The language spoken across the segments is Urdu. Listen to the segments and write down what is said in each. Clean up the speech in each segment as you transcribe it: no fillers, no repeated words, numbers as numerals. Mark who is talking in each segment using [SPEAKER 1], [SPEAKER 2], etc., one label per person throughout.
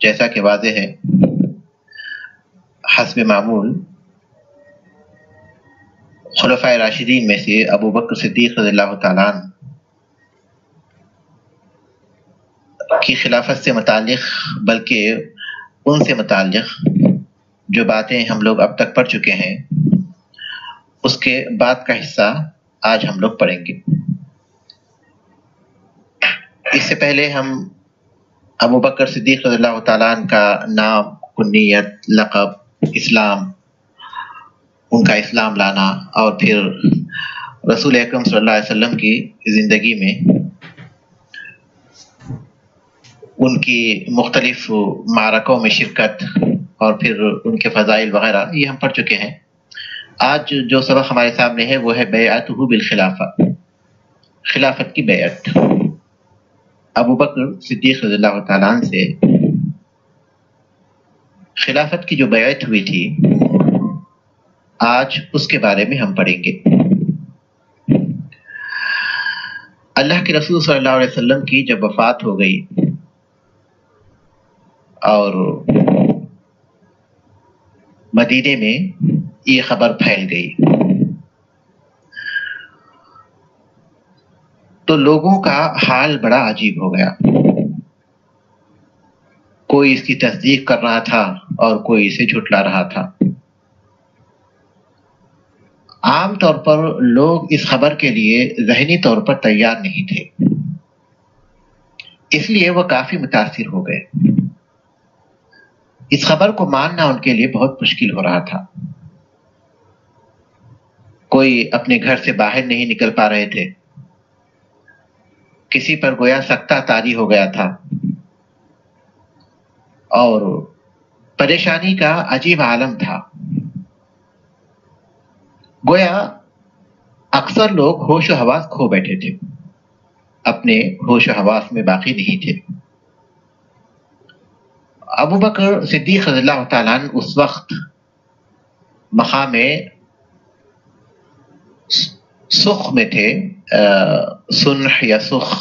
[SPEAKER 1] جیسا کہ واضح ہے حسب معمول خلفائے راشدین میں سے ابو بکر صدیق رضی اللہ تعالیٰ عنہ کی خلافت سے متعلق بلکہ ان سے متعلق جو باتیں ہم لوگ اب تک پڑھ چکے ہیں اس کے بعد کا حصہ آج ہم لوگ پڑھیں گے۔ اس سے پہلے ہم ابو بکر صدیق رضی اللہ تعالیٰ عنہ کا نام، کنیت، لقب، اسلام، ان کا اسلام لانا اور پھر رسول اکرم صلی اللہ علیہ وسلم کی زندگی میں ان کی مختلف معرکوں میں شرکت اور پھر ان کے فضائل وغیرہ یہ ہم پڑھ چکے ہیں۔ آج جو سبق ہمارے سامنے ہے وہ ہے بیعتہ بالخلافہ، خلافت کی بیعت۔ ابو بکر صدیق رضی اللہ تعالیٰ عنہ سے خلافت کی جو بیعت ہوئی تھی آج اس کے بارے میں ہم پڑھیں گے۔ اللہ کے رسول صلی اللہ علیہ وسلم کی جب وفات ہو گئی اور مدینے میں یہ خبر پھیل گئی تو لوگوں کا حال بڑا عجیب ہو گیا۔ کوئی اس کی تصدیق کر رہا تھا اور کوئی اسے جھٹلا رہا تھا۔ عام طور پر لوگ اس خبر کے لیے ذہنی طور پر تیار نہیں تھے، اس لیے وہ کافی متاثر ہو گئے۔ اس خبر کو ماننا ان کے لیے بہت مشکل ہو رہا تھا۔ کوئی اپنے گھر سے باہر نہیں نکل پا رہے تھے، کسی پر گویا سکتہ طاری ہو گیا تھا اور پریشانی کا عجیب عالم تھا۔ گویا اکثر لوگ ہوش و حواس کھو بیٹھے تھے، اپنے ہوش و حواس میں باقی نہیں تھے۔ ابو بکر صدیق رضی اللہ تعالیٰ عنہ اس وقت مقام سخ میں تھے، سنح یا سخ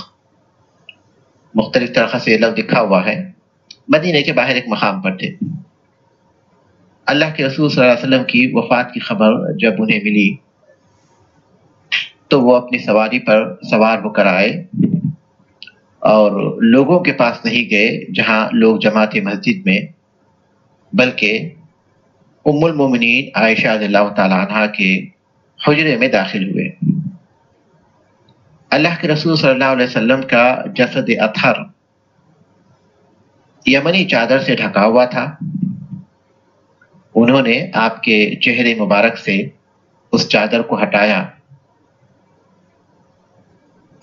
[SPEAKER 1] مختلف طرح سے لفظ لکھا ہوا ہے، مدینے کے باہر ایک مقام پر تھے۔ اللہ کے رسول صلی اللہ علیہ وسلم کی وفات کی خبر جب انہیں ملی تو وہ اپنی سواری پر سوار ہو کر آئے اور لوگوں کے پاس نہیں گئے جہاں لوگ جمع تھے مسجد میں، بلکہ ام المومنین عائشہ رضی اللہ تعالیٰ عنہ کے حجرے میں داخل ہوئے۔ اللہ کے رسول صلی اللہ علیہ وسلم کا جسد اطہر یمنی چادر سے ڈھکا ہوا تھا۔ انہوں نے آپ کے چہرے مبارک سے اس چادر کو ہٹایا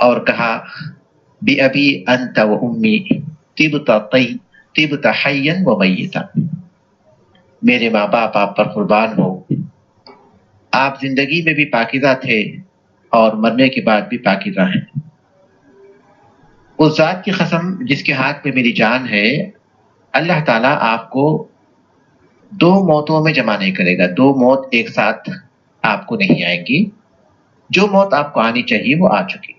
[SPEAKER 1] اور کہا بِأَبِي أَنْتَ وَأُمِّي طِبْتَ حَيًّا وَمَيِّتًا، میرے ماں باپ آپ پر قربان ہو، آپ زندگی میں بھی پاکیزہ تھے اور مرنے کے بعد بھی پاکیزہ ہیں۔ اس ذات کی قسم جس کے ہاتھ میں میری جان ہے، اللہ تعالیٰ آپ کو دو موتوں میں جمع نہیں کرے گا، دو موت ایک ساتھ آپ کو نہیں آئیں گی، جو موت آپ کو آنی چاہیے وہ آ چکی۔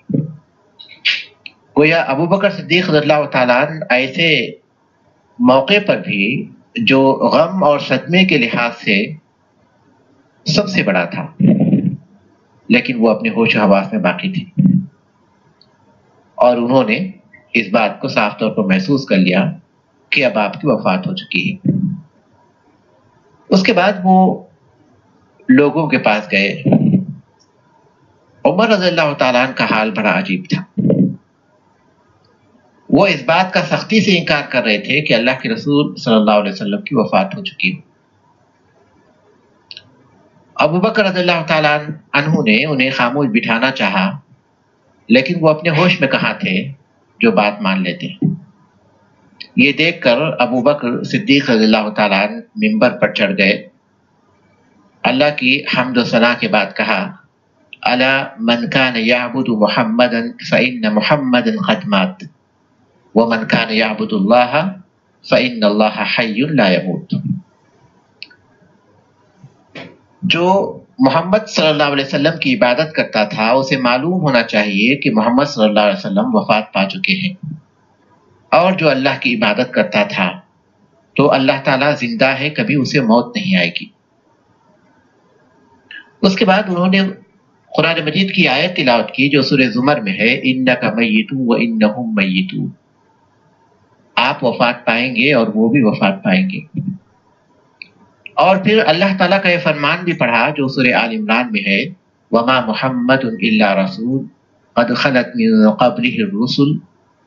[SPEAKER 1] گویا ابو بکر صدیق رضی اللہ تعالیٰ عنہ ایسے موقع پر بھی جو غم اور صدمے کے لحاظ سے سب سے بڑا تھا، لیکن وہ اپنے ہوش و حواس میں باقی تھے اور انہوں نے اس بات کو صاف طور پر محسوس کر لیا کہ اب آپ کی وفات ہو چکی ہے۔ اس کے بعد وہ لوگوں کے پاس گئے۔ عمر رضی اللہ تعالیٰ عنہ کا حال بڑا عجیب تھا۔ وہ اس بات کا سختی سے انکار کر رہے تھے کہ اللہ کے رسول صلی اللہ علیہ وسلم کی وفات ہو چکی ہو۔ ابو بکر رضی اللہ تعالیٰ عنہ نے انہیں خاموش بٹھانا چاہا، لیکن وہ اپنے ہوش میں کہاں تھے جو بات مان لیتے۔ یہ دیکھ کر ابو بکر صدیق رضی اللہ تعالیٰ عنہ منبر پر چڑھ گئے، اللہ کی حمد و ثنا کے بعد کہا الا من کان یعبد محمدا فإن محمدا قد مات ومن کان یعبد اللہ فإن اللہ حی لا يموت۔ جو محمد صلی اللہ علیہ وسلم کی عبادت کرتا تھا اسے معلوم ہونا چاہیے کہ محمد صلی اللہ علیہ وسلم وفات پا چکے ہیں، اور جو اللہ کی عبادت کرتا تھا تو اللہ تعالیٰ زندہ ہے، کبھی اسے موت نہیں آئے گی۔ اس کے بعد انہوں نے قرآن مجید کی آیت تلاوت کی جو سورہ زمر میں ہے، انک میت وانہم میتون، آپ وفات پائیں گے اور وہ بھی وفات پائیں گے۔ اور پھر اللہ تعالیٰ کا یہ فرمان بھی پڑھا جو سورہ آل عمران میں ہے، وما محمد الا رسول قد خلت من قبلہ الرسل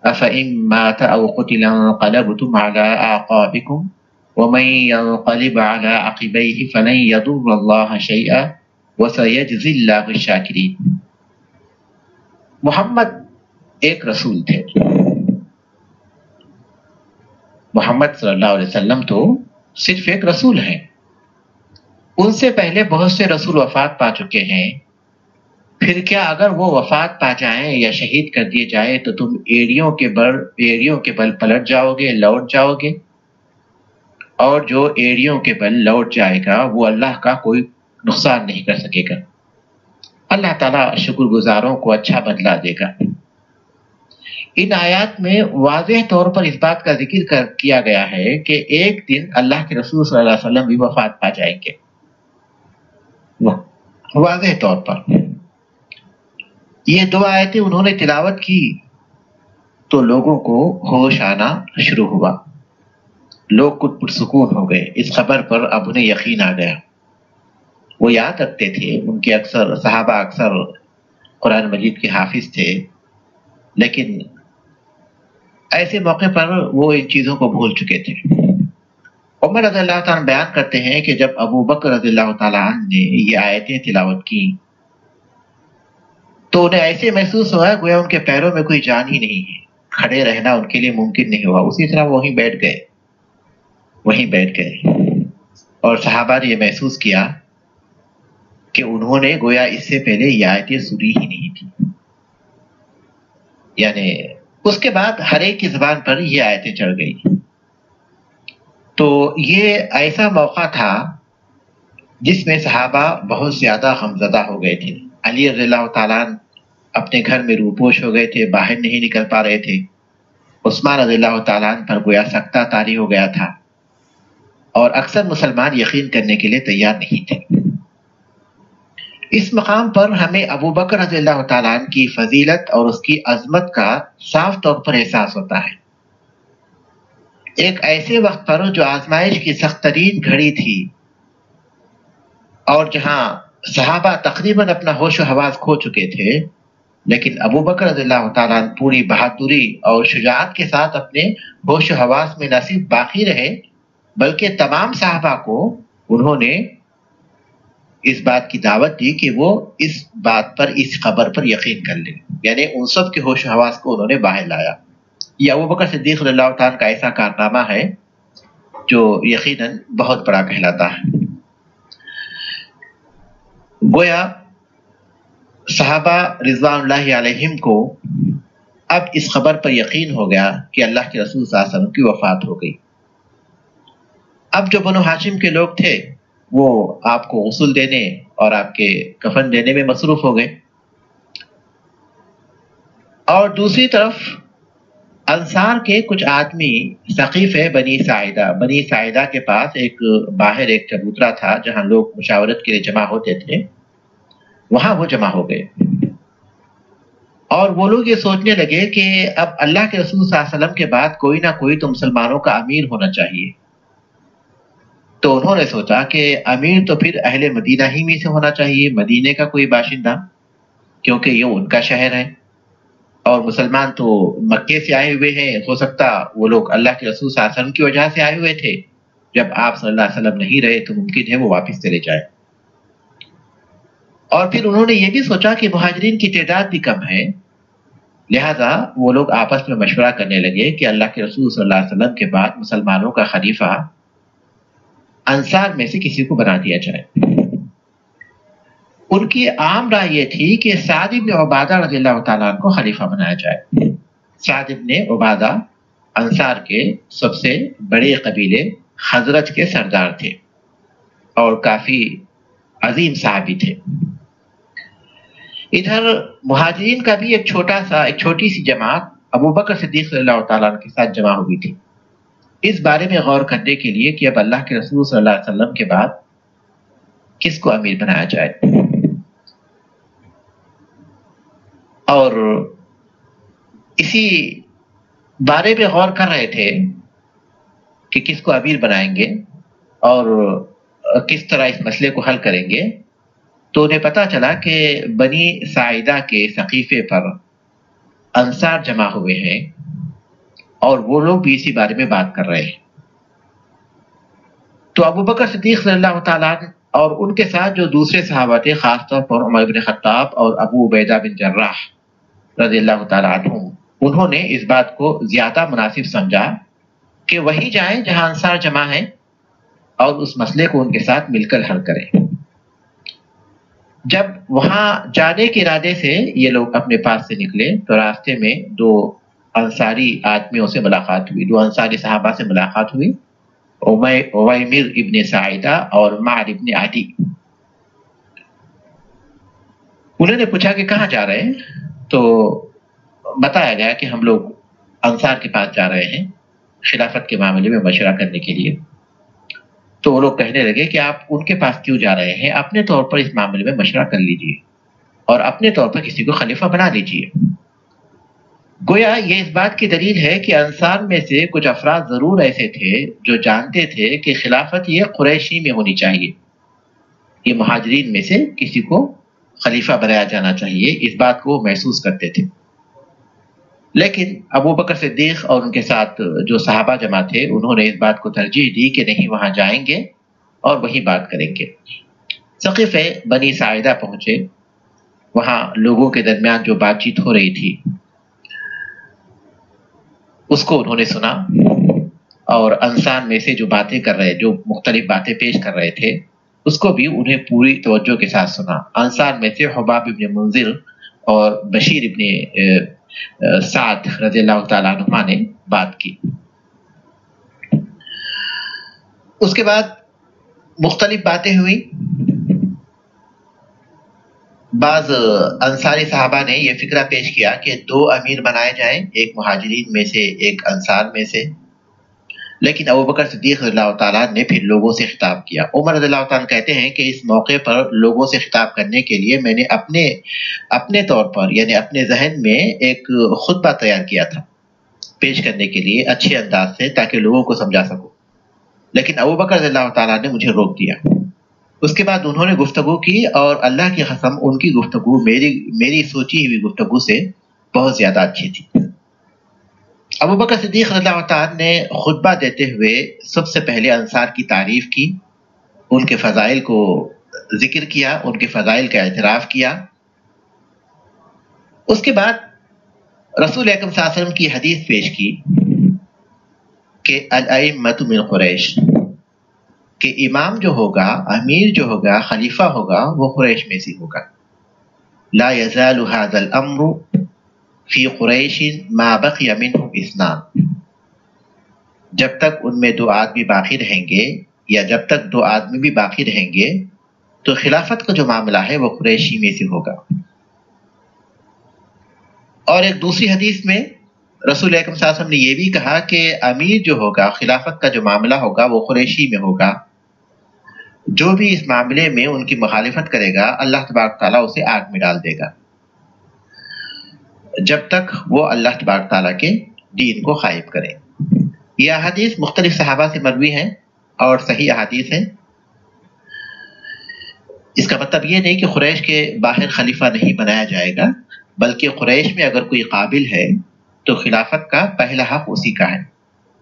[SPEAKER 1] افئن مات او قتل انقلبتم على اعقابکم ومن ينقلب على عقبیہ فلن يضر اللہ شیئا وسيجزی اللہ الشاکرین۔ محمد ایک رسول تھے، محمد صلی اللہ علیہ وسلم تو صرف ایک رسول ہیں، ان سے پہلے بہت سے رسول وفات پا چکے ہیں، پھر کیا اگر وہ وفات پا جائیں یا شہید کر دیے جائیں تو تم ایڑیوں کے بل پلٹ جاؤ گے، لوٹ جاؤ گے؟ اور جو ایڑیوں کے بل لوٹ جائے گا وہ اللہ کا کوئی نقصان نہیں کر سکے گا، اللہ تعالیٰ شکر گزاروں کو اچھا بدلہ دے گا۔ ان آیات میں واضح طور پر اس بات کا ذکر کیا گیا ہے کہ ایک دن اللہ کے رسول صلی اللہ علیہ وسلم بھی وفات پا جائیں گے، واضح طور پر۔ یہ دو آیتیں انہوں نے تلاوت کی تو لوگوں کو ہوش آنا شروع ہوا، لوگ کچھ پرسکون ہو گئے، اس خبر پر اب انہیں یقین آ گیا۔ وہ یاد رکھتے تھے، ان کے اکثر صحابہ اکثر قرآن مجید کے حافظ تھے، لیکن ایسے موقع پر وہ ان چیزوں کو بھول چکے تھے۔ عمر رضی اللہ تعالیٰ بیان کرتے ہیں کہ جب ابو بکر رضی اللہ تعالیٰ عنہ نے یہ آیتیں تلاوت کی تو انہیں ایسے محسوس ہوا گویا ان کے پیروں میں کوئی جان ہی نہیں ہے، کھڑے رہنا ان کے لیے ممکن نہیں ہوا، اسی طرح وہ وہیں بیٹھ گئے۔ اور صحابہ نے یہ محسوس کیا کہ انہوں نے گویا اس سے پہلے یہ آیتیں سنی ہی نہیں تھی، یعنی اس کے بعد ہر ایک کی زبان پر یہ آیتیں چڑھ گئی۔ تو یہ ایسا موقع تھا جس میں صحابہ بہت زیادہ غمزدہ ہو گئے تھے۔ علی رضی اللہ تعالیٰ عنہ اپنے گھر میں روپوش ہو گئے تھے، باہر نہیں نکل پا رہے تھے۔ عثمان رضی اللہ تعالیٰ عنہ پر گویا سکتہ طاری ہو گیا تھا، اور اکثر مسلمان یقین کرنے کے لیے تیار نہیں تھے۔ اس مقام پر ہمیں ابو بکر رضی اللہ تعالیٰ عنہ کی فضیلت اور اس کی عظمت کا صاف طور پر احساس ہوتا ہے۔ ایک ایسے وقت پر جو آزمائش کی سخت ترین گھڑی تھی اور جہاں صحابہ تقریباً اپنا ہوش و حواس کھو چکے تھے، لیکن ابو بکر رضی اللہ تعالیٰ عنہ پوری بہادری اور شجاعت کے ساتھ اپنے ہوش و حواس میں نہ صرف باقی رہے بلکہ تمام صحابہ کو انہوں نے اس بات کی دعوت دی کہ وہ اس بات پر، اس خبر پر یقین کر لیں، یعنی ان سب کے ہوش و حواس کو انہوں نے باہر لایا۔ یہ ابو بکر صدیق رضی اللہ تعالیٰ کا ایسا کارنامہ ہے جو یقیناً بہت بڑا کہلاتا ہے۔ گویا صحابہ رضوان اللہ علیہم کو اب اس خبر پر یقین ہو گیا کہ اللہ کے رسول صلی اللہ علیہ وسلم کی وفات ہو گئی۔ اب جو بنو ہاشم کے لوگ تھے وہ آپ کو غسل دینے اور آپ کے کفن دینے میں مصروف ہو گئے، اور دوسری طرف انصار کے کچھ آدمی ثقیف بنی ساعدہ کے پاس باہر ایک چبوترا تھا جہاں لوگ مشاورت کے لیے جمع ہوتے تھے، وہاں وہ جمع ہو گئے، اور وہ لوگ یہ سوچنے لگے کہ اب اللہ کے رسول صلی اللہ علیہ وسلم کے بعد کوئی نہ کوئی تو مسلمانوں کا امیر ہونا چاہیے۔ تو انہوں نے سوچا کہ امیر تو پھر اہل مدینہ ہی میں سے ہونا چاہیے، مدینے کا کوئی باشندہ، کیونکہ یہ ان کا شہر ہے، اور مسلمان تو مکے سے آئے ہوئے ہیں، ہو سکتا وہ لوگ اللہ کے رسول صلی اللہ علیہ وسلم کی وجہ سے آئے ہوئے تھے، جب آپ صلی اللہ علیہ وسلم نہیں رہے تو ممکن ہے وہ واپس چلے جائے۔ اور پھر انہوں نے یہ بھی سوچا کہ مہاجرین کی تعداد بھی کم ہے، لہذا وہ لوگ آپس میں مشورہ کرنے لگے کہ اللہ کے رسول صلی اللہ علیہ وسلم کے بعد مسلمانوں کا خلیفہ انصار میں سے کسی کو بنا دیا جائے۔ ان کی عام رائے یہ تھی کہ سعد بن عبادہ رضی اللہ تعالیٰ عنہ کو خلیفہ بنایا جائے۔ سعد بن عبادہ انصار کے سب سے بڑے قبیلے خزرج کے سردار تھے اور کافی عظیم صحابی تھے۔ ادھر مہاجرین کا بھی ایک چھوٹی سی جماعت ابو بکر صدیق رضی اللہ تعالیٰ عنہ کے ساتھ جمع ہوئی تھی، اس بارے میں غور کرنے کے لیے کہ اب اللہ کے رسول صلی اللہ علیہ وسلم کے بعد کس کو امیر بنایا جائے، اور اسی بارے میں غور کر رہے تھے کہ کس کو امیر بنائیں گے اور کس طرح اس مسئلے کو حل کریں گے، تو انہیں پتا چلا کہ بنی ساعدہ کے سقیفے پر انصار جمع ہوئے ہیں اور وہ لوگ بھی اسی بارے میں بات کر رہے ہیں۔ تو ابو بکر صدیق صلی اللہ تعالیٰ اور ان کے ساتھ جو دوسرے صحابہ تھے، خاص طور پر عمر بن خطاب اور ابو عبیدہ بن جراح رضی اللہ تعالیٰ عنہم، انہوں نے اس بات کو زیادہ مناسب سمجھا کہ وہی جائیں جہاں انصار جمع ہیں اور اس مسئلے کو ان کے ساتھ مل کر حل کریں۔ جب وہاں جانے کے ارادے سے یہ لوگ اپنے پاس سے نکلے تو راستے میں دو انصاری آدمیوں سے ملاقات ہوئی، دو انصاری صحابہ سے ملاقات ہوئی، عویمر ابن ساعدہ اور معد ابن عدی۔ انہوں نے پوچھا کہ کہاں جا رہے ہیں، تو بتایا گیا کہ ہم لوگ انصار کے پاس جا رہے ہیں خلافت کے معاملے میں مشورہ کرنے کے لیے۔ تو وہ لوگ کہنے لگے کہ آپ ان کے پاس کیوں جا رہے ہیں، اپنے طور پر اس معاملے میں مشورہ کر لیجئے اور اپنے طور پر کسی کو خلیفہ بنا لیجئے۔ گویا یہ اس بات کی دلیل ہے کہ انصار میں سے کچھ افراد ضرور ایسے تھے جو جانتے تھے کہ خلافت یہ قریشی میں ہونی چاہیے، یہ مہاجرین میں سے کسی کو خلیفہ بنایا جانا چاہیے، اس بات کو وہ محسوس کرتے تھے۔ لیکن ابو بکر صدیق اور ان کے ساتھ جو صحابہ جمع تھے، انہوں نے اس بات کو ترجیح دی کہ نہیں، وہاں جائیں گے اور وہی بات کریں گے۔ سقیفہ بنی ساعدہ پہنچے، وہاں لوگوں کے درمیان جو بات چیت ہو رہی تھی اس کو انہوں نے سنا، اور انصار میں سے جو باتیں کر رہے، جو مختلف باتیں پیش کر رہے تھے، اس کو بھی انہیں پوری توجہ کے ساتھ سنا۔ انصار میں سے حباب ابن منذر اور بشیر ابن سعد رضی اللہ تعالیٰ عنہما نے بات کی۔ اس کے بعد مختلف باتیں ہوئی۔ بعض انصاری صحابہ نے یہ فکرہ پیش کیا کہ دو امیر بنائے جائیں، ایک مہاجرین میں سے ایک انصار میں سے، لیکن ابو بکر صدیق رضی اللہ تعالیٰ نے پھر لوگوں سے خطاب کیا۔ عمر رضی اللہ تعالیٰ کہتے ہیں کہ اس موقع پر لوگوں سے خطاب کرنے کے لیے میں نے اپنے طور پر، یعنی اپنے ذہن میں ایک خطبہ تیار کیا تھا پیش کرنے کے لیے اچھے انداز سے، تاکہ لوگوں کو سمجھا سکوں، لیکن ابو بکر رضی اللہ تعالیٰ نے مجھے روک دیا۔ اس کے بعد انہوں نے گفتگو کی، اور اللہ کی قسم ان کی گفتگو میری سوچی ہوئی گفتگو سے بہت زیادہ اچھی تھی۔ ابو بکر صدیق رضی اللہ تعالیٰ نے خطبہ دیتے ہوئے سب سے پہلے انصار کی تعریف کی، ان کے فضائل کو ذکر کیا، ان کے فضائل کا اعتراف کیا۔ اس کے بعد رسول اکرم صلی اللہ علیہ وسلم کی حدیث پیش کی کہ الائمۃ من قریش، کہ امام جو ہوگا، امیر جو ہوگا، خلیفہ ہوگا، وہ قریش میں سے ہوگا۔ لا یزال هذا الامر فی قریش ما بقی منهم اثنان، جب تک ان میں دو آدمی باقی رہیں گے، یا جب تک دو آدمی بھی باقی رہیں گے، تو خلافت کا جو معاملہ ہے وہ قریشی میں سے ہوگا۔ اور ایک دوسری حدیث میں رسول اکرم صلی اللہ علیہ وسلم نے یہ بھی کہا کہ امیر جو ہوگا، خلافت کا جو معاملہ ہوگا، وہ قریشی میں ہوگا۔ جو بھی اس معاملے میں ان کی مخالفت کرے گا، اللہ تبارک تعالیٰ اسے آگ میں ڈال دے گا، جب تک وہ اللہ تبارک تعالیٰ کے دین کو غائب کرے۔ یہ احادیث مختلف صحابہ سے مروی ہیں اور صحیح احادیث ہیں۔ اس کا مطلب یہ نہیں کہ قریش کے باہر خلیفہ نہیں بنایا جائے گا، بلکہ قریش میں اگر کوئی قابل ہے تو خلافت کا پہلا حق اسی کا ہے،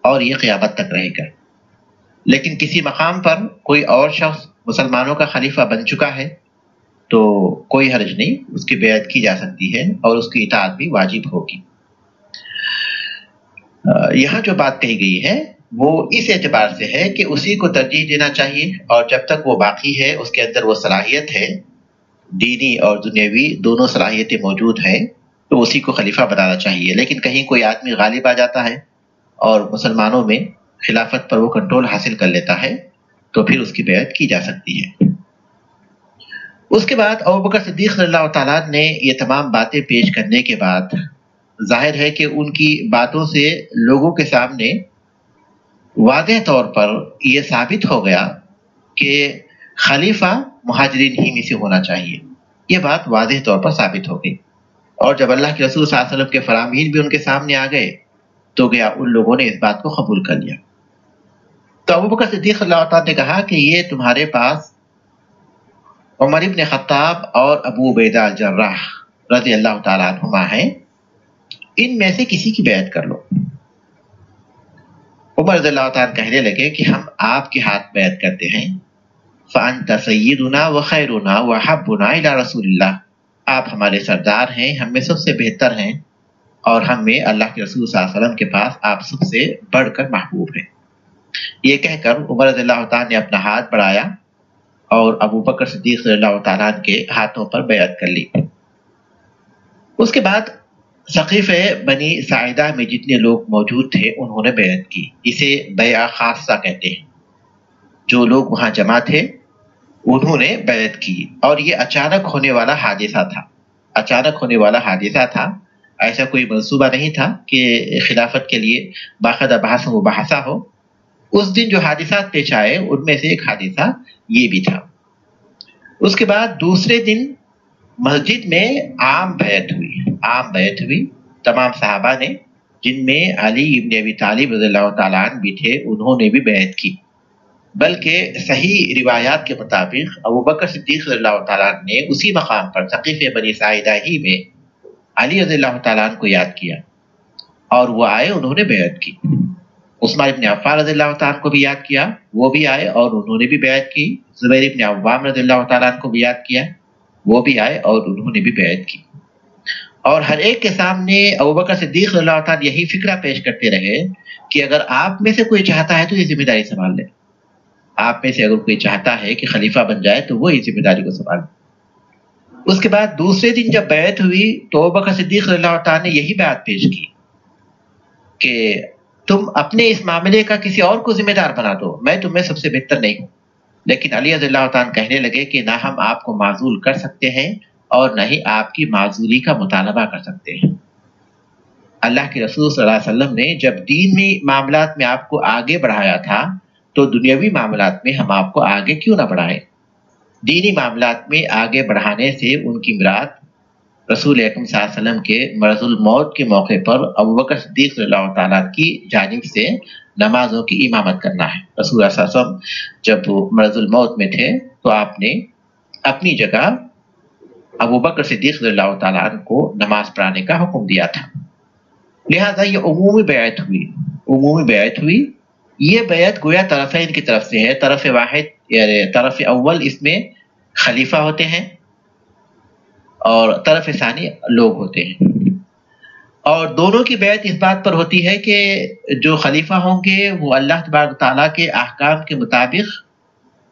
[SPEAKER 1] اور یہ قیامت تک رہے گا۔ لیکن کسی مقام پر کوئی اور شخص مسلمانوں کا خلیفہ بن چکا ہے تو کوئی حرج نہیں، اس کی بیعت کی جا سکتی ہے اور اس کی اطاعت بھی واجب ہوگی۔ یہاں جو بات کہی گئی ہے وہ اس اعتبار سے ہے کہ اسی کو ترجیح دینا چاہیے، اور جب تک وہ باقی ہے، اس کے اندر وہ صلاحیت ہے، دینی اور دنیاوی دونوں صلاحیتیں موجود ہیں، تو اسی کو خلیفہ بنانا چاہیے۔ لیکن کہیں کوئی آدمی غالب آ جاتا ہے اور مسلمانوں میں خلافت پر وہ کنٹرول حاصل کر لیتا ہے، تو پھر اس کی بیعت کی جا سکتی ہے۔ اس کے بعد ابو بکر صدیق رضی اللہ تعالیٰ نے یہ تمام باتیں پیش کرنے کے بعد ظاہر ہے کہ ان کی باتوں سے لوگوں کے سامنے واضح طور پر یہ ثابت ہو گیا کہ خلیفہ مہاجرین ہی میں سے ہونا چاہیے. یہ بات واضح طور پر ثابت ہو گئی. اور جب اللہ کے رسول صلی اللہ علیہ وسلم کے فرامین بھی ان کے سامنے آ گئے تو گیا ان لوگوں نے اس بات کو قبول کر لیا. تو ابوبکر صدیق اللہ تعالیٰ نے کہا کہ یہ تمہارے پاس عمر ابن خطاب اور ابو عبیدہ الجراح رضی اللہ تعالیٰ عنہما ہیں، ان میں سے کسی کی بیعت کر لو. عمر رضی اللہ تعالیٰ کہنے لگے کہ ہم آپ کے ہاتھ بیعت کرتے ہیں. فأنت سیدنا وخیرنا وحبنا الی رسول اللہ، آپ ہمارے سردار ہیں، ہم میں سب سے بہتر ہیں، اور ہم میں اللہ کے رسول صلی اللہ علیہ وسلم کے پاس آپ سب سے بڑھ کر محبوب ہیں. یہ کہہ کر عمر رضی اللہ تعالیٰ نے اپنا ہاتھ بڑھایا اور ابو بکر صدیق رضی اللہ تعالیٰ کے ہاتھوں پر بیعت کر لی. اس کے بعد ثقیفہ بنی ساعدہ میں جتنے لوگ موجود تھے انہوں نے بیعت کی. اسے بیعہ خاصہ کہتے ہیں. جو لوگ وہاں جمع تھے انہوں نے بیعت کی، اور یہ اچانک ہونے والا حادثہ تھا. اچانک ہونے والا حادثہ تھا، ایسا کوئی منصوبہ نہیں تھا کہ خلافت کے لیے باقاعدہ بحث و مباحثہ ہو. اس دن جو حادثات پیش آئے ان میں سے ایک حادثہ یہ بھی تھا. اس کے بعد دوسرے دن مسجد میں عام بیعت ہوئی. تمام صحابہ نے، جن میں علی ابن ابی طالب رضی اللہ تعالیٰ عنہ بھی تھے، انہوں نے بھی بیعت کی. بلکہ صحیح روایات کے مطابق ابو بکر صدیق رضی اللہ تعالیٰ عنہ نے اسی مقام پر ثقیفہ بنی ساعدہ ہی میں علی رضی اللہ تعالیٰ عنہ کو یاد کیا اور وہ آئے، انہوں نے بیعت کی. عثمان ابن عفان رضی اللہ تعالیٰ عنہ کو بھی یاد کیا، وہ بھی آئے اور انہوں نے بھی بیعت کی. زبیر ابن عوام رضی اللہ تعالیٰ عنہ کو بھی یاد کیا، وہ بھی آئے اور انہوں نے بھی بیعت کی. اور ہر ایک کے سامنے ابو بکر صدیق رضی اللہ تعالیٰ یہی فکرہ پیش کرتے رہے کہ اگر آپ میں سے کوئی چاہتا ہے تو یہ ذمہ داری سنبھال لے. آپ میں سے اگر کوئی چاہتا ہے کہ خلیفہ بن جائے تو وہ اس ذمہ داری کو سنبھال لے. اس کے بعد دوسرے دن جب بیعت ہوئی تو ابو بکر صدیق رضی اللہ تعالیٰ نے یہی بات پیش کی کہ تم اپنے اس معاملے کا کسی اور کو ذمہ دار بنا دو، میں تم میں سب سے بہتر نہیں ہوں. لیکن علی رضی اللہ تعالیٰ کہنے لگے کہ نہ ہم آپ کو معزول کر سکتے ہیں اور نہ ہی آپ کی معزولی کا مطالبہ کر سکتے ہیں. اللہ کے رسول صلی اللہ علیہ وسلم نے جب دینی معاملات میں آپ کو آگے بڑھایا تھا تو دنیاوی معاملات میں ہم آپ کو آگے کیوں نہ بڑھائیں. دینی معاملات میں آگے بڑھانے سے ان کی مراد رسول اکرم صلی اللہ علیہ وسلم کے مرض الموت کے موقع پر ابو بکر صدیق رضی اللہ تعالیٰ کی جانب سے نمازوں کی امامت کرنا ہے. رسول اللہ صلی اللہ علیہ وسلم جب مرض الموت میں تھے تو آپ نے اپنی جگہ ابو بکر صدیق رضی اللہ تعالیٰ عنہ کو نماز پڑھانے کا حکم دیا تھا. لہذا یہ عمومی بیعت ہوئی. یہ بیعت گویا طرفین کی طرف سے ہے. طرف واحد یعنی طرف اول اس میں خلیفہ ہوتے ہیں اور طرف ثانی لوگ ہوتے ہیں، اور دونوں کی بیعت اس بات پر ہوتی ہے کہ جو خلیفہ ہوں گے وہ اللہ تبارک تعالیٰ کے احکام کے مطابق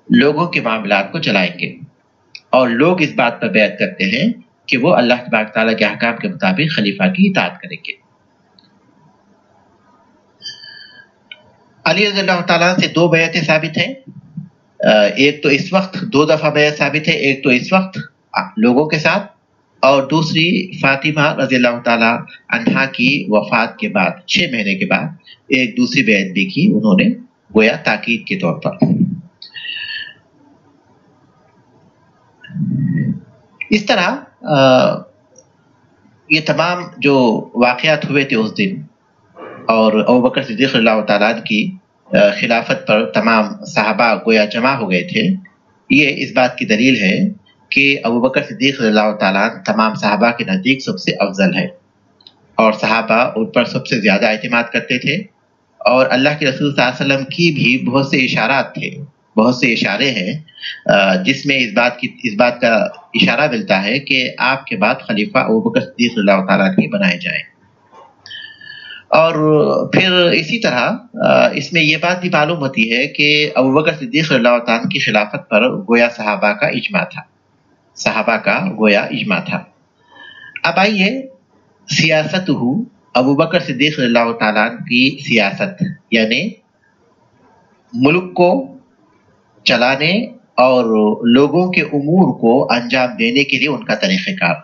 [SPEAKER 1] لوگوں کے معاملات کو چلائیں گے، اور لوگ اس بات پر بیعت کرتے ہیں کہ وہ اللہ تبارک تعالیٰ کے احکام کے مطابق خلیفہ کی اطاعت کریں گے. علی رضی اللہ تعالیٰ سے دو بیعتیں ثابت ہیں. ایک تو اس وقت 2 دفعہ بیعت ثابت ہے، ایک تو اس وقت لوگوں کے ساتھ، اور دوسری فاطمہ رضی اللہ تعالیٰ عنہا کی وفات کے بعد 6 مہینے کے بعد ایک دوسری بیعت بھی کی انہوں نے، گویا تاکید کے طور پر. اس طرح یہ تمام جو واقعات ہوئے تھے اس دن، اور ابو بکر صدیق رضی اللہ تعالیٰ کی خلافت پر تمام صحابہ گویا جمع ہو گئے تھے، یہ اس بات کی دلیل ہے کہ ابو بکر صدیق رضی اللہ تعالیٰ تمام صحابہ کے نزدیک سب سے افضل ہے، اور صحابہ ان پر سب سے زیادہ اعتماد کرتے تھے. اور اللہ کے رسول صلی اللہ علیہ وسلم کی بھی بہت سے اشارات تھے، بہت سے اشارے ہیں جس میں اس بات کا اشارہ ملتا ہے کہ آپ کے بعد خلیفہ ابو بکر صدیق رضی اللہ تعالیٰ کے بنائے جائیں. اور پھر اسی طرح اس میں یہ بات بھی معلوم ہوتی ہے کہ ابو بکر صدیق رضی اللہ تعالیٰ کی خلافت پر گویا صحابہ کا اجماع تھا. اب آئیے سیاست ابو بکر صدیق رضی اللہ تعالیٰ کی سیاست، یعنی ملک کو چلانے اور لوگوں کے امور کو انجام دینے کے لیے ان کا طریقہ کار.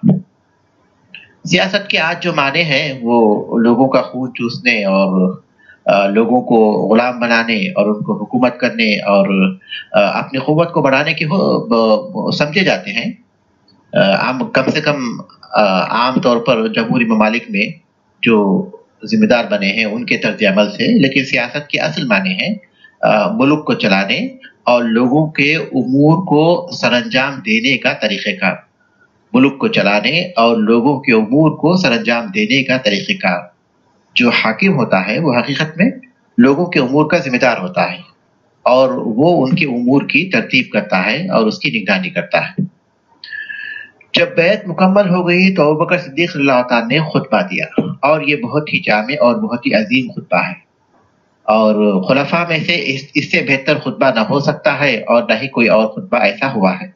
[SPEAKER 1] سیاست کے آج جو معنی ہیں وہ لوگوں کا خون چوسنے اور لوگوں کو غلام بنانے اور ان کو حکومت کرنے اور اپنی قوت کو بڑھانے کے سمجھے جاتے ہیں. کم سے کم عام طور پر جمہوری ممالک میں جو ذمہ دار بنے ہیں ان کے طرز عمل سے. لیکن سیاست کے اصل معنی ہیں ملک کو چلانے اور لوگوں کے امور کو سر انجام دینے کا طریقہ کار. ملک کو چلانے اور لوگوں کے امور کو سر انجام دینے کا طریقہ کار. جو حاکم ہوتا ہے وہ حقیقت میں لوگوں کے امور کا ذمہ دار ہوتا ہے اور وہ ان کے امور کی ترتیب کرتا ہے اور اس کی نگرانی کرتا ہے. جب بیعت مکمل ہو گئی تو ابوبکر صدیق رضی اللہ تعالیٰ نے خطبہ دیا اور یہ بہت ہی جامع اور بہت ہی عظیم خطبہ ہے اور خلفاء میں سے اس سے بہتر خطبہ نہ ہو سکتا ہے اور نہ ہی کوئی اور خطبہ ایسا ہوا ہے.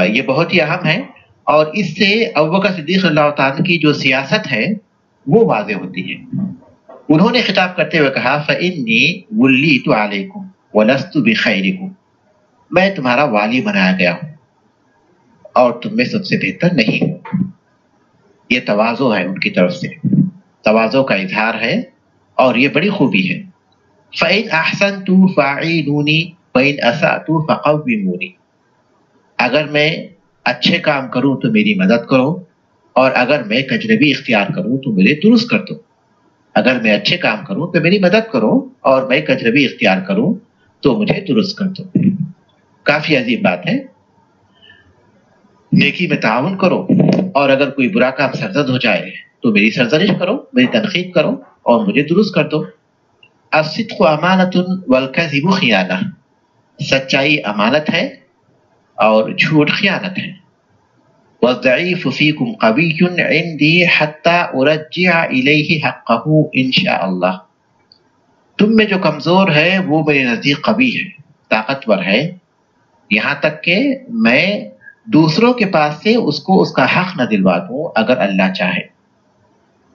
[SPEAKER 1] یہ بہت ہی اہم ہے اور اس سے ابوبکر صدیق رضی اللہ تعالیٰ کی جو سیاست ہے وہ واضح ہوتی ہے. انہوں نے خطاب کرتے ہوئے کہا فَإِنِّي وُلِّيتُ عَلَيْكُمْ وَلَسْتُ بِخَيْرِكُمْ، میں تمہارا والی بنایا گیا ہوں اور تم میں سب سے بہتر نہیں ہوں. یہ تواضع ہے ان کی طرف سے، تواضع کا اظہار ہے اور یہ بڑی خوبی ہے. فَإِنْ أَحْسَنْتُ فَأَعِينُونِي وَإِنْ أَسَأْتُ فَقَوِّمُونِي، اگر میں اچھے کام کروں تو میری مدد کرو اور اگر میں کجروی اختیار کروں تو مجھے درست کر دو. اگر میں اچھے کام کروں تو میری مدد کرو اور میں کجروی اختیار کروں تو مجھے درست کر دو. کافی عجیب بات ہے. نیکی میں تعاون کرو اور اگر کوئی برا کام سرزد ہو جائے تو میری سرزنش کرو، میری تنقید کرو اور مجھے درست کر دو. الصدق امانۃ والکذب خیانہ، سچائی امانت ہے اور جھوٹ خیانت ہے. والضعیف فیکم قوی عندی حتی ارجع الیہ حقہ انشاء اللہ، تم میں جو کمزور ہے وہ میرے نزدیک قوی ہے، طاقتور ہے، یہاں تک کہ میں دوسروں کے پاس سے اس کو اس کا حق نہ دلوا دوں اگر اللہ چاہے.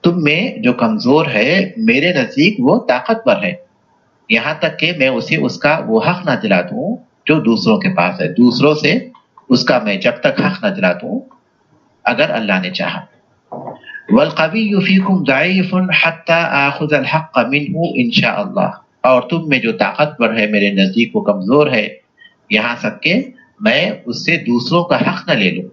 [SPEAKER 1] تم میں جو کمزور ہے میرے نزدیک وہ طاقتور ہے، یہاں تک کہ میں اسے اس کا وہ حق نہ دلا دوں جو دوسروں کے پاس ہے. دوسروں سے اس کا میں جب تک حق نہ دلا دوں اگر اللہ نے چاہا. والقوی فیکم ضعیف حتی آخذ الحق منہ انشاء اللہ، اور تم میں جو طاقتور ہے میرے نزدیک وہ کمزور ہے یہاں تک کہ میں اس سے دوسروں کا حق نہ لے لوں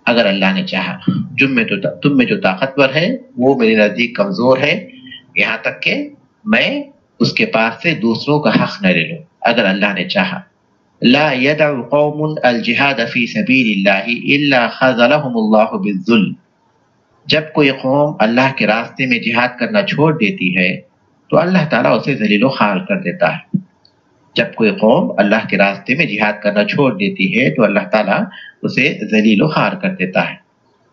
[SPEAKER 1] اگر اللہ نے چاہا. تم میں جو طاقتور ہے وہ میرے نزدیک کمزور ہے یہاں تک کہ میں اس کے پاس سے دوسروں کا حق نہ لے لوں اگر اللہ نے چاہا. لا يدع قوم الجہاد فی سبیل اللہ الا خذلهم اللہ بالذل، جب کوئی قوم اللہ کے راستے میں جہاد کرنا چھوڑ دیتی ہے تو اللہ تعالیٰ اسے ذلیل و خوار کر دیتا ہے. جب کوئی قوم اللہ کے راستے میں جہاد کرنا چھوڑ دیتی ہے تو اللہ تعالیٰ اسے ذلیل و خوار کر دیتا ہے.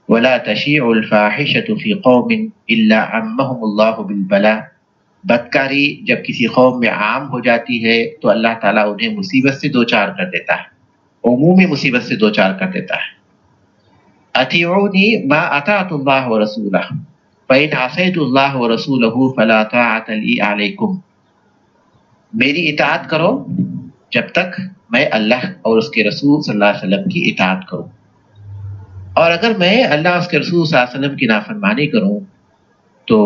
[SPEAKER 1] ولا تشیع الفاحشة فی قوم الا عمهم اللہ بالبلاء، بدکاری جب کسی قوم میں عام ہو جاتی ہے تو اللہ تعالیٰ انہیں مصیبت سے دوچار کر دیتا ہے، عمومی مصیبت سے دوچار کر دیتا ہے. اطیعونی ما اطاعت اللہ ورسولہ فإن عصیت اللہ ورسولہ فلا طاعت لی علیکم، میری اطاعت کرو جب تک میں اللہ اور اس کے رسول صلی اللہ علیہ وسلم کی اطاعت کروں، اور اگر میں اللہ اور اس کے رسول صلی اللہ علیہ وسلم کی نافرمانی کروں تو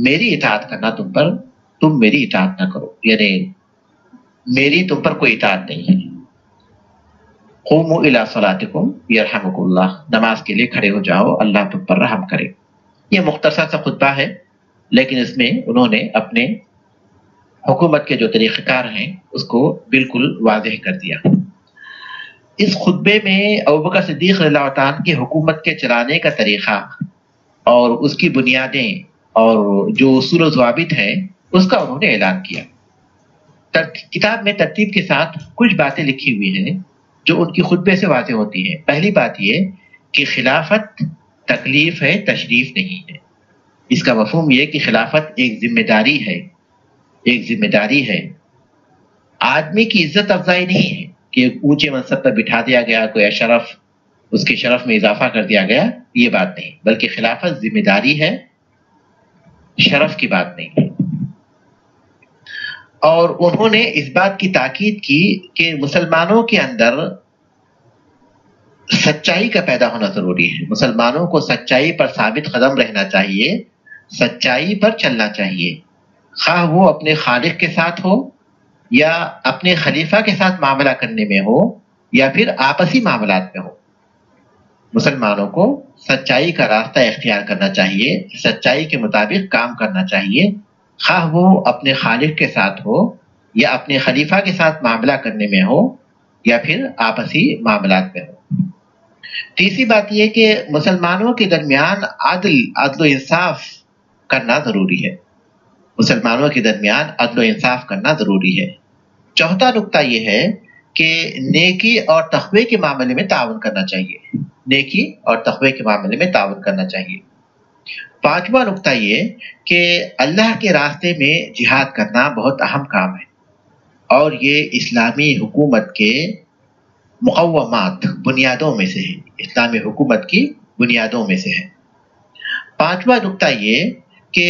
[SPEAKER 1] میری اطاعت کرنا تم میری اطاعت نہ کرو، یعنی میری تم پر کوئی اطاعت نہیں ہے. قوموا الی صلاتکم یرحمکم اللہ، نماز کے لیے کھڑے ہو جاؤ اللہ تم پر رحم کرے. یہ مختصر سا خطبہ ہے لیکن اس میں انہوں نے اپنے حکومت کے جو طریقہ کار ہیں اس کو بالکل واضح کر دیا. اس خطبے میں ابوبکر صدیق رضی اللہ تعالیٰ کی حکومت کے چلانے کا طریقہ اور اس کی بنیادیں اور جو اصول و ضوابط ہیں اس کا انہوں نے اعلان کیا. کتاب میں ترتیب کے ساتھ کچھ باتیں لکھی ہوئی ہیں جو ان کی خطبے سے واضح ہوتی ہیں. پہلی بات یہ کہ خلافت تکلیف ہے، تشریف نہیں ہے. اس کا مفہوم یہ کہ خلافت ایک ذمہ داری ہے، ایک ذمہ داری ہے. آدمی کی عزت افزائی نہیں ہے کہ اونچے منصب پر بٹھا دیا گیا، کوئی شرف اس کے شرف میں اضافہ کر دیا گیا، یہ بات نہیں، بلکہ خلافت ذمہ داری ہے، شرف کی بات نہیں ہے. اور انہوں نے اس بات کی تاکید کی کہ مسلمانوں کے اندر سچائی کا پیدا ہونا ضروری ہے. مسلمانوں کو سچائی پر ثابت قدم رہنا چاہیے، سچائی پر چلنا چاہیے. خواہ وہ اپنے خالق کے ساتھ ہو یا اپنے خلیفہ کے ساتھ معاملہ کرنے میں ہو یا پھر آپسی معاملات میں ہو، مسلمانوں کو سچائی کا راستہ اختیار کرنا چاہیے، سچائی کے مطابق کام کرنا چاہیے، خواہ وہ اپنے خالق کے ساتھ ہو یا اپنے خلیفہ کے ساتھ معاملہ کرنے میں ہو یا پھر آپسی معاملات میں ہو۔ تیسری بات یہ کہ مسلمانوں کے درمیان عدل و انصاف کرنا ضروری ہے، مسلمانوں کے درمیان عدل و انصاف کرنا ضروری ہے۔ چوتھا نقطہ یہ ہے کہ نیکی اور تقوی کے معاملے میں تعاون کرنا چاہیے، نیکی اور تقوی کے معاملے میں تعاون کرنا چاہیے۔ پانچواں نقطہ یہ کہ اللہ کے راستے میں جہاد کرنا بہت اہم کام ہے اور یہ اسلامی حکومت کے مقومات، بنیادوں میں سے ہے، اسلامی حکومت کی بنیادوں میں سے ہے۔ پانچواں نقطہ یہ کہ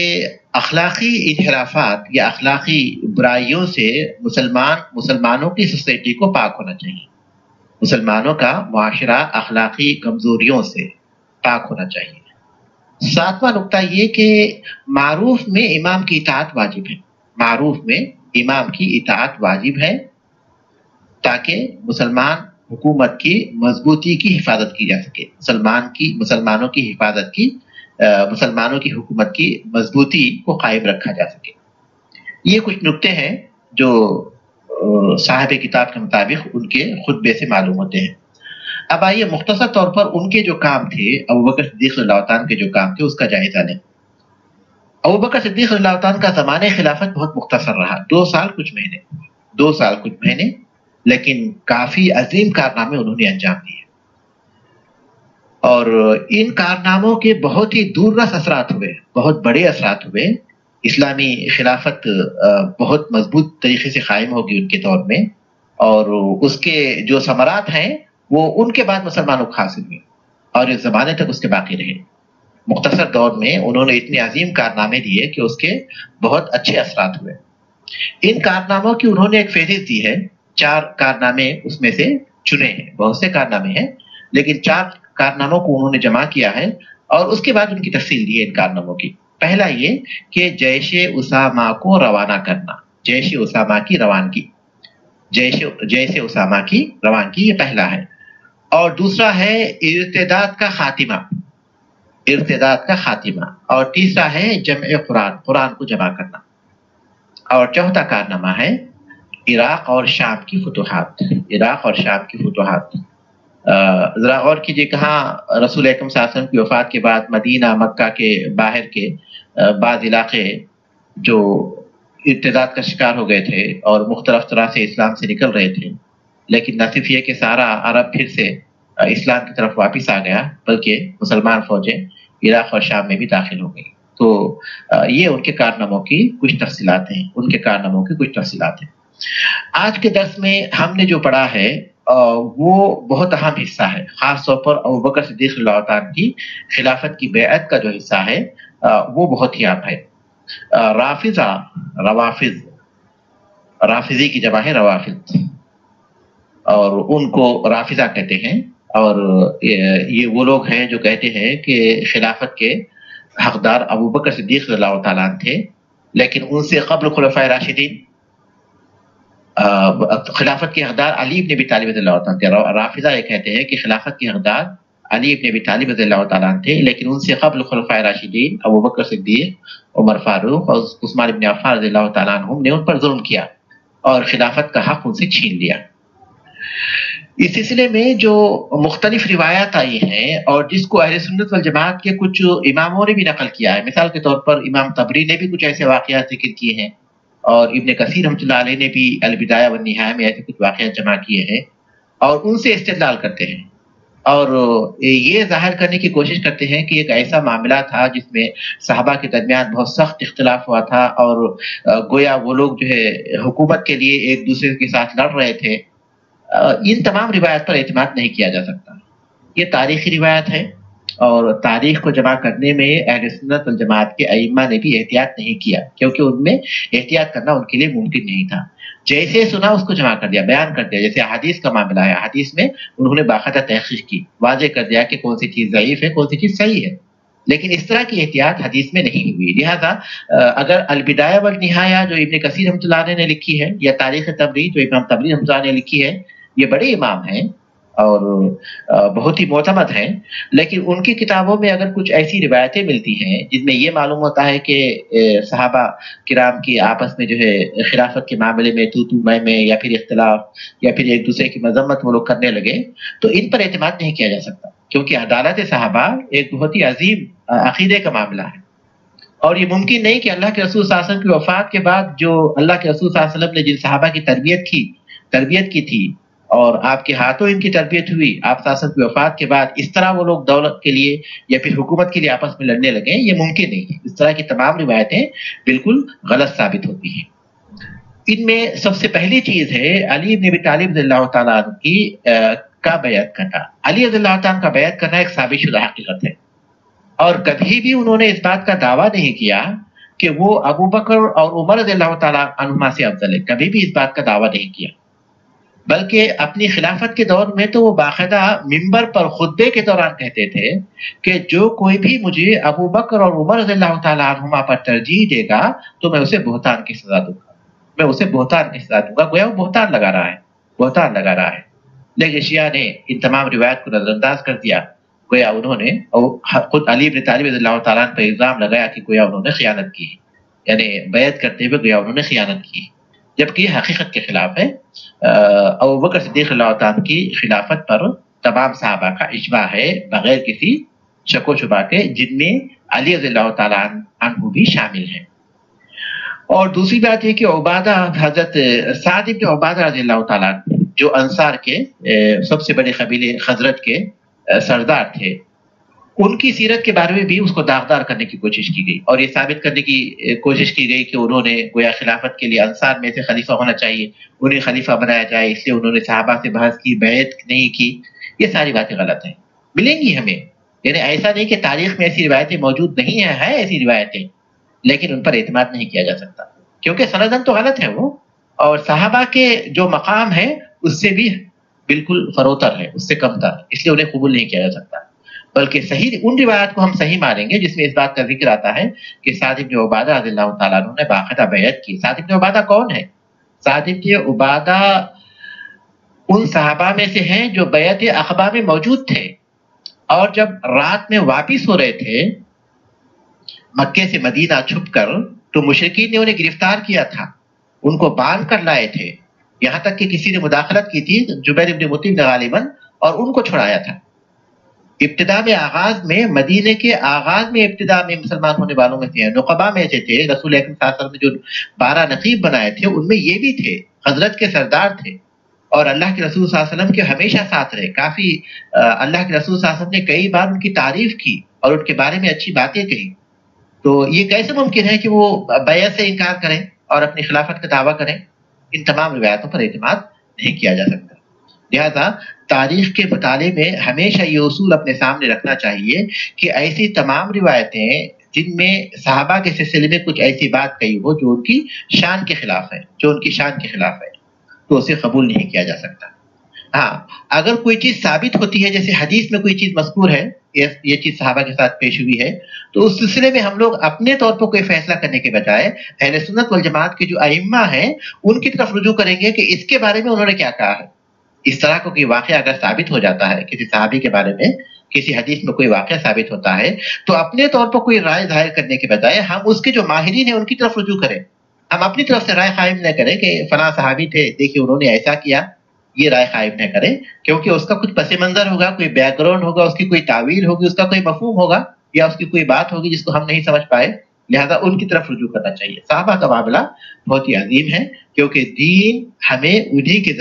[SPEAKER 1] اخلاقی انحرافات یا اخلاقی برائیوں سے مسلمانوں کی سوسائٹی کو پاک ہونا چاہیے، مسلمانوں کا معاشرہ اخلاقی کمزوریوں سے پاک ہونا چاہیے۔ ساتواں نقطہ یہ کہ معروف میں امام کی اطاعت واجب ہے، معروف میں امام کی اطاعت واجب ہے تاکہ مسلمان حکومت کی مضبوطی کی حفاظت کی جا سکے، مسلمانوں کی حفاظت کی، مسلمانوں کی حکومت کی مضبوطی کو قائم رکھا جا سکے۔ یہ کچھ نقطے ہیں جو صاحب کتاب کے مطابق ان کے خطبے سے معلوم ہوتے ہیں۔ اب آئیے مختصر طور پر ان کے جو کام تھے، ابوبکر صدیق رضی اللہ عنہ کے جو کام تھے اس کا جائزہ لیں۔ ابوبکر صدیق رضی اللہ عنہ کا زمانہ خلافت بہت مختصر رہا، 2 سال کچھ مہینے، لیکن کافی عظیم کارنامے انہوں نے انجام دیے اور ان کارناموں کے بہت ہی دور رس اثرات ہوئے، بہت بڑے اثرات ہوئے۔ اسلامی خلافت بہت مضبوط طریقے سے قائم ہوگی ان کے دور میں اور اس کے جو ثمرات ہیں وہ ان کے بعد مسلمانوں کو حاصل ہوئے اور اس زمانے تک اس کے باقی رہے۔ مختصر دور میں انہوں نے اتنے عظیم کارنامے دیے کہ اس کے بہت اچھے اثرات ہوئے۔ ان کارناموں کی انہوں نے ایک فہرست دی ہے، 4 کارنامے اس میں سے چنے ہیں، بہت سے کارنامے ہیں لیکن 4 کارناموں کو انہوں نے جمع کیا ہے اور اس کے بعد ان کی تفصیل دی ہے ان کارناموں کی۔ پہلا یہ کہ جیش اسامہ کو روانہ کرنا، جیش اسامہ کی روانگی، جیش اسامہ کی روانگی، یہ پہلا ہے۔ اور دوسرا ہے ارتداد کا خاتمہ، اور تیسرا ہے جمع قرآن کو جمع کرنا، اور چوتھا کارنامہ ہے عراق اور شام کی فتوحات۔ ذرا غور کیجیے، کہاں رسول اکرم صلی اللہ علیہ وسلم کی وفات کے بعد مدینہ، مکہ کے باہر کے بعض علاقے جو ارتداد کا شکار ہو گئے تھے اور مختلف طرح سے اسلام سے نکل رہے تھے، لیکن نہ صرف یہ کہ سارا عرب پھر سے اسلام کی طرف واپس آ گیا بلکہ مسلمان فوجیں عراق اور شام میں بھی داخل ہو گئی۔ تو یہ ان کے کارناموں کی کچھ تفصیلات ہیں، آج کے درس میں ہم نے جو پڑھا ہے وہ بہت اہم حصہ ہے، خاص طور پر ابوبکر صدیق رضی اللہ عنہ کی خلافت کی بیعت کا جو حصہ ہے وہ بہت ہی اہم ہے۔ رافضی کی جمع ہے روافض، اور ان کو رافضہ کہتے ہیں، اور یہ وہ لوگ ہیں جو کہتے ہیں کہ خلافت کے حقدار ابوبکر صدیق رضی اللہ تعالیٰ عنہ تھے، لیکن ان سے قبل خلفائے راشدین خلافت کے حقدار علی بن ابی طالب رضی اللہ تعالیٰ عنہ تھے۔ رافضہ یہ کہتے ہیں کہ خلافت کے حقدار علی بن ابی طالب رضی اللہ تعالیٰ عنہ تھے، لیکن ان سے قبل خلفائے راشدین ابوبکر صدیق، عمر فاروق اور عثمان بن عفان رضی اللہ تعالیٰ عنہم نے ان پر ظلم کیا اور خلافت کا حق ان سے چھین لیا۔ اس سلسلے میں جو مختلف روایات آئی ہیں اور جس کو اہل سنت والجماعت کے کچھ اماموں نے بھی نقل کیا ہے، مثال کے طور پر امام طبری نے بھی کچھ ایسے واقعات ذکر کیے ہیں اور ابن کثیر رحمۃ اللہ علیہ نے بھی البدایہ والنہایہ میں ایسے کچھ واقعات جمع کیے ہیں اور ان سے استدلال کرتے ہیں اور یہ ظاہر کرنے کی کوشش کرتے ہیں کہ ایک ایسا معاملہ تھا جس میں صحابہ کے درمیان بہت سخت اختلاف ہوا تھا اور گویا وہ لوگ جو ہے حکومت کے لیے ایک دوسرے کے ساتھ لڑ رہے تھے۔ ان تمام روایات پر اعتماد نہیں کیا جا سکتا، یہ تاریخی روایت ہے اور تاریخ کو جمع کرنے میں اہل سنت والجماعت کے ائمہ نے بھی احتیاط نہیں کیا، کیونکہ ان میں احتیاط کرنا ان کے لیے ممکن نہیں تھا۔ جیسے سنا اس کو جمع کر دیا، بیان کر دیا۔ جیسے حدیث کا معاملہ ہے، حدیث میں انہوں نے باقاعدہ تحقیق کی، واضح کر دیا کہ کون سی چیز ضعیف ہے، کون سی چیز صحیح ہے۔ لیکن اس طرح کی احتیاط حدیث میں نہیں ہوئی. لہذا اگر البدایہ والنہایہ جو ابن کثیر رحمۃ اللہ علیہ نے لکھی ہے، یا تاریخ طبری جو امام طبری رحمۃ اللہ علیہ نے لکھی ہے، یہ بڑے امام ہیں اور بہت ہی معتمد ہیں، لیکن ان کی کتابوں میں اگر کچھ ایسی روایتیں ملتی ہیں جن میں یہ معلوم ہوتا ہے کہ صحابہ کرام کی آپس میں جو ہے خلافت کے معاملے میں تو میں یا پھر اختلاف یا پھر ایک دوسرے کی مذمت وہ لوگ کرنے لگے، تو ان پر اعتماد نہیں کیا جا سکتا، کیونکہ عدالت صحابہ ایک بہت ہی عظیم عقیدے کا معاملہ ہے. اور یہ ممکن نہیں کہ اللہ کے رسول صلی اللہ علیہ وسلم کی وفات کے بعد جو اللہ کے رسول صلی اللہ علیہ وسلم نے جن صحابہ کی تربیت کی تھی اور آپ کے ہاتھوں ان کی تربیت ہوئی، آپ صلی اللہ علیہ وسلم کی وفات کے بعد اس طرح وہ لوگ دولت کے لیے یا پھر حکومت کے لیے آپس میں لڑنے لگے، یہ ممکن نہیں ہے. اس طرح کی تمام روایتیں بالکل غلط ثابت ہوتی ہیں. ان میں سب سے پہلی چیز ہے علی بن ابی طالب رضی اللہ تعالیٰ عنہ کی کا بیعت کرنا. علی رضی اللہ تعالیٰ کا بیعت کرنا ایک ثابت شدہ حقیقت ہے، اور کبھی بھی انہوں نے اس بات کا دعویٰ نہیں کیا کہ وہ ابو بکر اور عمر رضی اللہ تعالیٰ عنہما سے افضل ہے. کبھی بھی اس بات کا دعویٰ نہیں کیا، بلکہ اپنی خلافت کے دور میں تو وہ باقاعدہ منبر پر خطبے کے دوران کہتے تھے کہ جو کوئی بھی مجھے ابو بکر اور عمر رضی اللہ تعالیٰ عنہما پر ترجیح دے گا تو میں اسے بہتان کی سزا دوں گا. گویا وہ بہتان لگا رہا ہے. لیکن شیعہ نے ان تمام روایت کو نظر انداز کر دیا. گویا انہوں نے خود علی بن طالب رضی اللہ تعالیٰ عنہ پر الزام لگایا کہ گویا انہوں نے خیانت کی، یعنی بیعت کرتے ہوئے گویا انہوں نے خیانت کی، جبکہ یہ حقیقت کے خلاف ہے. ابو بکر صدیق اللہ تعالیٰ عنہ کی خلافت پر تمام صحابہ کا اجماع ہے بغیر کسی شک و شبہ کے، جن میں علی رضی اللہ تعالیٰ عنہ بھی شامل ہیں. اور دوسری بات یہ کہ حضرت سعد بن عبادہ رضی اللہ تعالیٰ عنہ جو انصار کے سب سے بڑے قبیلے خزرج کے سردار تھے، ان کی سیرت کے بارے میں بھی اس کو داغدار کرنے کی کوشش کی گئی، اور یہ ثابت کرنے کی کوشش کی گئی کہ انہوں نے گویا خلافت کے لیے انصار میں سے خلیفہ ہونا چاہیے، انہیں خلیفہ بنایا جائے، اس لیے انہوں نے صحابہ سے بحث کی، بیعت نہیں کی. یہ ساری باتیں غلط ہیں، ملیں گی ہمیں. یعنی ایسا نہیں کہ تاریخ میں ایسی روایتیں موجود نہیں ہیں ایسی روایتیں، لیکن ان پر اعتماد نہیں کیا جا سکتا، کیونکہ سندن تو غلط ہے وہ، اور صحابہ کے جو مقام ہے اس سے بھی بالکل فروتر ہے، اس سے کم تر، اس لیے انہیں قبول نہیں کیا جا سکتا. بلکہ صحیح ان روایات کو ہم صحیح مانیں گے جس میں اس بات کا ذکر آتا ہے کہ سعد بن عبادہ رضی اللہ تعالیٰ عنہ نے باقاعدہ بیعت کی. سعد بن عبادہ کون ہے؟ سعد بن عبادہ ان صحابہ میں سے ہیں جو بیعت عقبہ میں موجود تھے، اور جب رات میں واپس ہو رہے تھے مکے سے مدینہ چھپ کر، تو مشرکین نے انہیں گرفتار کیا تھا، ان کو باندھ کر لائے تھے، یہاں تک کہ کسی نے مداخلت کی تھی جبیر بن مطعم نے غالباً، اور ان کو چھڑایا تھا. ابتدا میں آغاز میں مدینے کے آغاز میں ابتدا میں مسلمان ہونے والوں میں سے نقبہ میں سے تھے. رسول اکرم صلی اللہ علیہ وسلم نے جو 12 نقیب بنائے تھے ان میں یہ بھی تھے، حضرت کے سردار تھے، اور اللہ کے رسول صلی اللہ علیہ وسلم کے ہمیشہ ساتھ رہے. کافی اللہ کے رسول صلی اللہ علیہ وسلم نے کئی بار ان کی تعریف کی اور ان کے بارے میں اچھی باتیں کہی. تو یہ کیسے ممکن ہے کہ وہ بیعت سے انکار کریں اور اپنی خلافت کا دعویٰ کریں؟ ان تمام روایتوں پر اعتماد نہیں کیا جا سکتا. لہذا تاریخ کے مطالعے میں ہمیشہ یہ اصول اپنے سامنے رکھنا چاہیے کہ ایسی تمام روایتیں جن میں صحابہ کے سلسلے میں کچھ ایسی بات کہی ہو جو ان کی شان کے خلاف ہے، تو اسے قبول نہیں کیا جا سکتا. ہاں، اگر کوئی چیز ثابت ہوتی ہے، جیسے حدیث میں کوئی چیز مذکور ہے، یہ چیز صحابہ کے ساتھ پیش ہوئی ہے، تو اس سلسلے میں ہم لوگ اپنے طور پر کوئی فیصلہ کرنے کے بجائے اہل سنت والجماعت کے جو ائمہ ہیں ان کی طرف رجوع کریں گے کہ اس کے بارے میں انہوں نے کیا کہا ہے. اس طرح کو کوئی واقعہ اگر ثابت ہو جاتا ہے کسی صحابی کے بارے میں، کسی حدیث میں کوئی واقعہ ثابت ہوتا ہے، تو اپنے طور پر کوئی رائے ظاہر کرنے کے بجائے ہم اس کے جو ماہرین ہیں ان کی طرف رجوع کریں. ہم اپنی طرف سے رائے قائم نہ کریں کہ فلاں صحابی تھے، دیکھیے انہوں نے ایسا کیا، یہ رائے قائم نہ کریں، کیونکہ اس کا کچھ پس منظر ہوگا، کوئی بیک گراؤنڈ ہوگا، اس کی کوئی تعویل ہوگی، اس کا کوئی مفہوم ہوگا، یا اس کی کوئی بات ہوگی جس کو ہم نہیں سمجھ پائے. لہذا ان کی طرف رجوع کرنا چاہیے. صحابہ کا معاملہ بہت ہی عظیم ہے، کیونکہ دین ہمیں انہی کے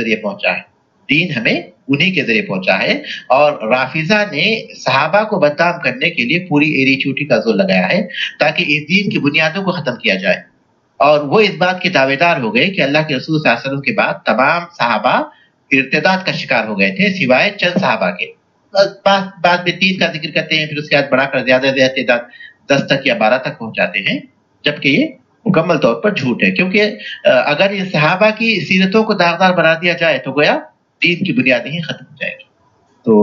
[SPEAKER 1] ذریعے پہنچا ہے، اور رافضہ نے صحابہ کو بدنام کرنے کے لیے پوری ایری چوٹی کا زور لگایا ہے تاکہ اس دین کی بنیادوں کو ختم کیا جائے. اور وہ اس بات کے دعوے دار ہو گئے کہ اللہ کے رسول صلی اللہ علیہ وسلم کے بعد تمام صحابہ ارتداد کا شکار ہو گئے تھے سوائے چند صحابہ کے. بعد میں 3 کا ذکر کرتے ہیں، پھر اس کے بعد بڑھا کر زیادہ تعداد 10 تک یا 12 تک پہنچاتے ہیں، جبکہ یہ مکمل طور پر جھوٹ ہے. کیونکہ اگر یہ صحابہ کی سیرتوں کو داغدار بنا دیا جائے تو گویا دین کی بنیادیں ہی ختم ہو جائے گی. تو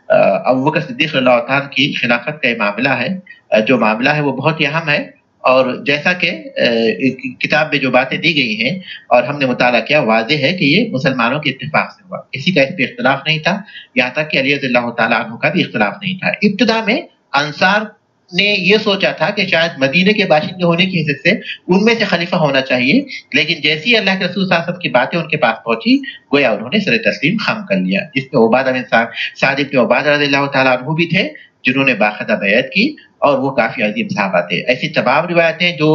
[SPEAKER 1] ابو بکر صدیق رضی اللہ عنہ کی خلافت کا یہ معاملہ ہے، جو معاملہ ہے وہ بہت ہی اہم ہے، اور جیسا کہ کتاب میں جو باتیں دی گئی ہیں اور ہم نے مطالعہ کیا، واضح ہے کہ یہ مسلمانوں کے اتفاق سے ہوا، کسی کا اس پہ اختلاف نہیں تھا، یہاں تک کہ علی رضی اللہ تعالیٰ عنہ کا بھی اختلاف نہیں تھا۔ ابتدا میں انصار نے یہ سوچا تھا کہ شاید مدینے کے باشندے ہونے کی حیثیت سے ان میں سے خلیفہ ہونا چاہیے، لیکن جیسے ہی اللہ کے رسول صلی اللہ علیہ وسلم کی باتیں ان کے پاس پہنچی، گویا انہوں نے سر تسلیم خم کر لیا، جس میں عبادہ بن سعد بن عبادہ رضی اللہ تعالیٰ عنہ بھی تھے، جنہوں نے باقاعدہ بیعت کی، اور وہ کافی عظیم صحابہ تھے۔ ایسی تمام روایتیں جو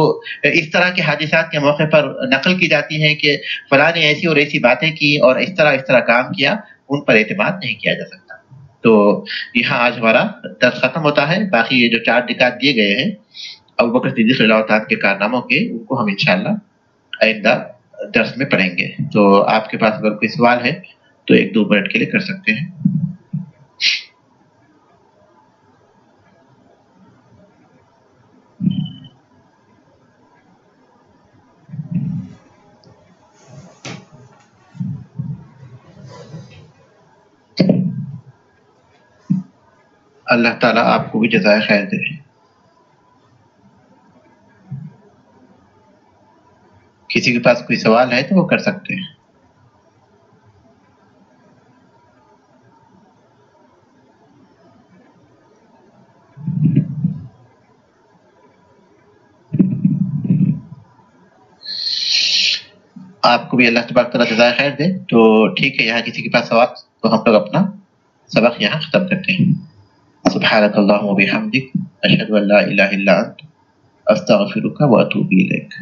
[SPEAKER 1] اس طرح کے حادثات کے موقع پر نقل کی جاتی ہیں کہ فلاں نے ایسی اور ایسی باتیں کی اور اس طرح کام کیا، ان پر اعتماد نہیں کیا جا سکتا۔ تو یہاں آج ہمارا درس ختم ہوتا ہے، باقی یہ جو 4 نکات دیے گئے ہیں ابو بکر صدیق رضی اللہ تعالیٰ کے کارناموں کے، ان کو ہم انشاءاللہ آئندہ درس میں پڑھیں گے۔ تو آپ کے پاس اگر کوئی سوال ہے تو 1-2 منٹ کے لیے کر سکتے ہیں۔ اللہ تعالیٰ آپ کو بھی جزائے خیر دے۔ کسی کے پاس کوئی سوال ہے تو وہ کر سکتے ہیں۔ آپ کو بھی اللہ تبارک تعالیٰ جزائے خیر دے۔ تو ٹھیک ہے، یہاں کسی کے پاس سوال تو ہم لوگ اپنا سبق یہاں ختم کرتے ہیں۔ سبحانک اللہم و بحمدک، اشہد ان لا الہ الا انت، استغفرک و اتوب الیک۔